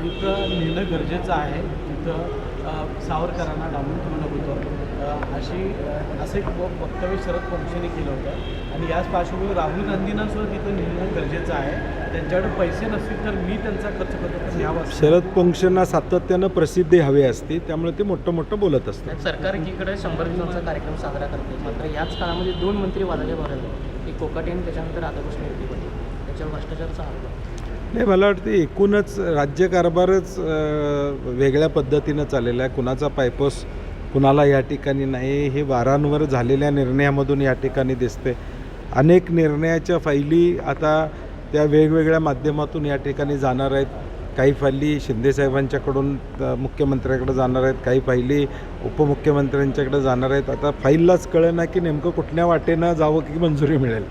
तिथं नेणं गरजेचं आहे. तिथं सावरकरांना डांबून ठेवणं होतं असं एक वक्तव्य शरद पवारांनी केलं होतं. आणि याच पार्श्वभूमीवर राहुल गांधींना सुद्धा तिथं नेणं गरजेचं आहे. त्यांच्याकडे पैसे नसतील तर मी त्यांचा खर्च करतो तर न्यावा. शरद पवारांना सातत्यानं प्रसिद्धी हवी असते, त्यामुळे ते मोठं बोलत असतात. सरकार एकीकडे 100 दिवसांचा कार्यक्रम साजरा करते, मात्र याच काळामध्ये 2 मंत्री वादाच्या भराले, एक कोकाटे आणि त्याच्यानंतर राधाकृष्ण विखे त्याच्यावर भ्रष्टाचाराचा आरोप. नाही, मला वाटतं एकूणच राज्यकारभारच वेगळ्या पद्धतीनं चाललेला आहे. कुणाचा पायपोस कुणाला या ठिकाणी नाही हे वारंवार झालेल्या निर्णयामधून या ठिकाणी दिसते. अनेक निर्णयाच्या फायली आता त्या वेगवेगळ्या माध्यमातून या ठिकाणी जाणार आहेत. काही फायली शिंदेसाहेबांच्याकडून मुख्यमंत्र्याकडे जाणार आहेत, काही फायली उपमुख्यमंत्र्यांच्याकडे जाणार आहेत. आता फाईललाच कळेना की नेमकं कुठल्या वाटेनं जावं की मंजुरी मिळेल.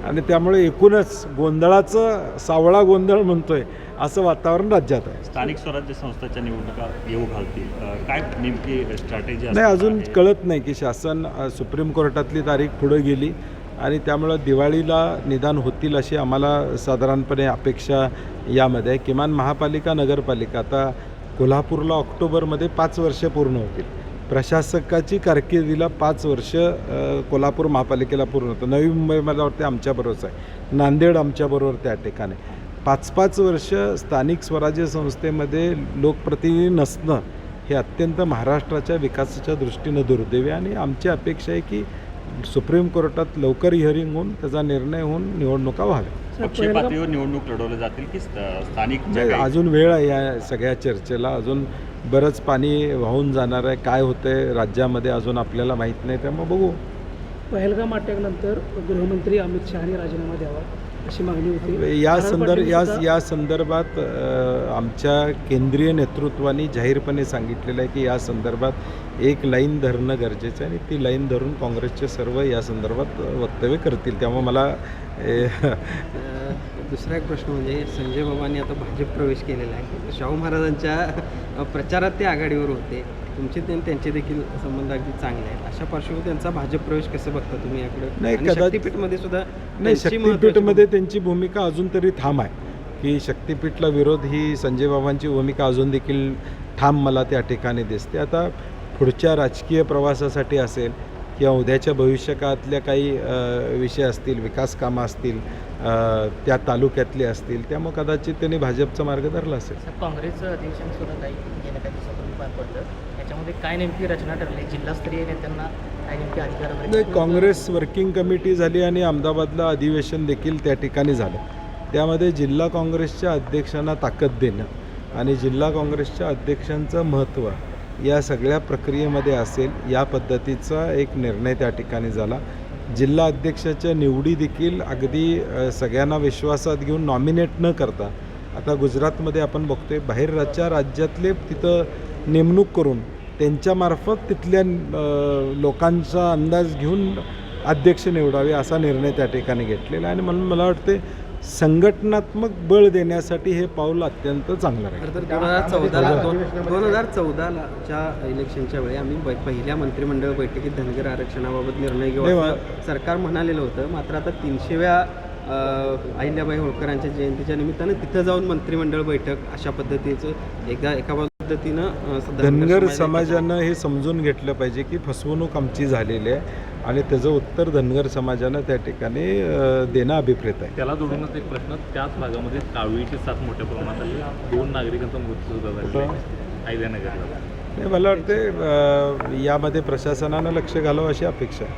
आणि त्यामुळे एकूणच गोंधळाचं सावळा गोंधळ म्हणतोय असं वातावरण राज्यात आहे. स्थानिक स्वराज्य संस्थांच्या निवडणुका येऊ घालतील, काय नेमकी स्ट्रॅटेजी? नाही, अजून कळत नाही की शासन सुप्रीम कोर्टातली तारीख पुढे गेली आणि त्यामुळं दिवाळीला निदान होतील अशी आम्हाला साधारणपणे अपेक्षा यामध्ये आहे. किमान महापालिका नगरपालिका आता कोल्हापूरला ऑक्टोबरमध्ये 5 वर्ष पूर्ण होतील. प्रशासकाची कारकिर्दीला 5 वर्ष कोल्हापूर महापालिकेला पूर्ण होतं. नवी मुंबई मला वाटते आमच्याबरोबरच आहे, नांदेड आमच्याबरोबर त्या ठिकाणी 5-5 वर्ष स्थानिक स्वराज्य संस्थेमध्ये लोकप्रतिनिधी नसणं हे अत्यंत महाराष्ट्राच्या विकासाच्या दृष्टीनं दुर्दैवी. आणि आमची अपेक्षा आहे की सुप्रीम कोर्टात लवकर हिअरिंग होऊन त्याचा निर्णय होऊन निवडणुका व्हाव्या. पक्षीय पातळीवर निवडणूक लढवल्या जातील की स्थानिक? अजून वेळ आहे या सगळ्या चर्चेला. अजून बरंच पाणी वाहून जाणार आहे. काय होतं आहे राज्यामध्ये अजून आपल्याला माहीत नाही, त्यामुळे बघू. पहलगाम अटॅकनंतर गृहमंत्री अमित शहानी राजीनामा द्यावा अशी मागणी होती. या संदर्भात आमच्या केंद्रीय नेतृत्वाने जाहीरपणे सांगितलेलं आहे की या संदर्भात एक लाईन धरणं गरजेचं आहे आणि ती लाईन धरून काँग्रेसचे सर्व या संदर्भात वक्तव्य करतील. त्यामुळे मला दुसरा एक प्रश्न म्हणजे संजय बाबांनी आता भाजप प्रवेश केलेला आहे. शाहू महाराजांच्या प्रचारात ते आघाडीवर होते. तुमचे त्यांचे देखील संबंध अगदी चांगले आहेत. अशा पार्श्वभूमीवर त्यांचा भाजप प्रवेश कसं बघता तुम्ही याकडे? नाही, शक्तीपीठमध्ये सुद्धा नाही, शक्तीपीठमध्ये त्यांची भूमिका अजून तरी ठाम आहे की शक्तीपीठला विरोध ही संजय बाबांची भूमिका अजून देखील ठाम मला त्या ठिकाणी दिसते. आता पुढच्या राजकीय प्रवासासाठी असेल किंवा उद्याच्या भविष्यकाळातल्या काही विषय असतील, विकास कामं असतील, त्या तालुक्यातले असतील, त्यामुळे कदाचित त्यांनी भाजपचा मार्ग धरला असेल. काँग्रेसचं अधिवेशन सुद्धा गेल्या काही दिवसापूर्वी पार पडतं, त्याच्यामध्ये काय नेमकी रचना ठरली? जिल्हास्तरीय नेत्यांना काय नेमकी अधिकार? नाही, काँग्रेस वर्किंग कमिटी झाली आणि अहमदाबादला अधिवेशन देखील त्या ठिकाणी झालं. त्यामध्ये जिल्हा काँग्रेसच्या अध्यक्षांना ताकद देणं आणि जिल्हा काँग्रेसच्या अध्यक्षांचं महत्त्व या सगळ्या प्रक्रियेमध्ये असेल या पद्धतीचा एक निर्णय त्या ठिकाणी झाला. जिल्हा अध्यक्षाच्या निवडी देखील अगदी सगळ्यांना विश्वासात घेऊन नॉमिनेट न करता, आता गुजरातमध्ये आपण बघतोय बाहेरच्या राज्यातले तिथं नेमणूक करून त्यांच्यामार्फत तिथल्या लोकांचा अंदाज घेऊन अध्यक्ष निवडावे असा निर्णय त्या ठिकाणी घेतलेला आहे. आणि म्हणून मला वाटते संघटनात्मक बळ देण्यासाठी हे पाऊल अत्यंत चांगलं आहे. तर 2014च्या इलेक्शनच्या वेळी आम्ही पहिल्या मंत्रिमंडळ बैठकीत धनगर आरक्षणाबाबत निर्णय घेऊ सरकार म्हणालेलं होतं. मात्र आता 300व्या अहिल्याबाई होळकरांच्या जयंतीच्या निमित्तानं तिथं जाऊन मंत्रिमंडळ बैठक अशा पद्धतीचं एका पद्धतीनं धनगर समाजानं हे समजून घेतलं पाहिजे की फसवणूक आमची झालेली आहे आणि त्याचं उत्तर धनगर समाजानं त्या ठिकाणी देणं अभिप्रेत आहे. त्याला जोडूनच एक प्रश्न, त्याच भागामध्ये कावळीची साथ मोठ्या प्रमाणात आली, 2 नागरिकांचा मृत्यू सुद्धा झाला अहिल्यानगरला. नाही, मला वाटते यामध्ये प्रशासनानं लक्ष घालावं अशी अपेक्षा आहे.